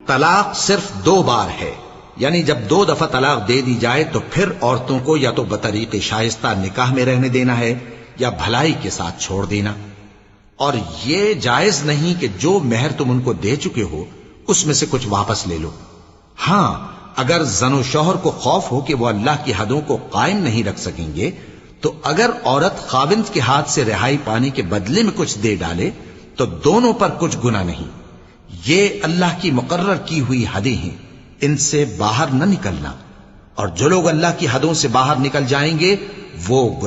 तलाक सिर्फ 2 बार है, यानी जब 2 दफा तलाक दे दी जाए तो फिर औरतों को या तो बतरीके शाइस्ता निकाह में रहने देना है या भलाई के साथ छोड़ देना। और ये जायज नहीं कि जो मेहर तुम उनको दे चुके हो उसमें से कुछ वापस ले लो। हां, अगर जनो शौहर को खौफ हो कि वो अल्लाह की हदों को कायम नहीं रख सकेंगे, तो अगर औरत खाविंद के हाथ से रिहाई पाने के बदले में कुछ दे डाले तो दोनों पर कुछ गुनाह नहीं। ये अल्लाह की मुकर्रर की हुई हदें हैं, इनसे बाहर न निकलना। और जो लोग अल्लाह की हदों से बाहर निकल जाएंगे वो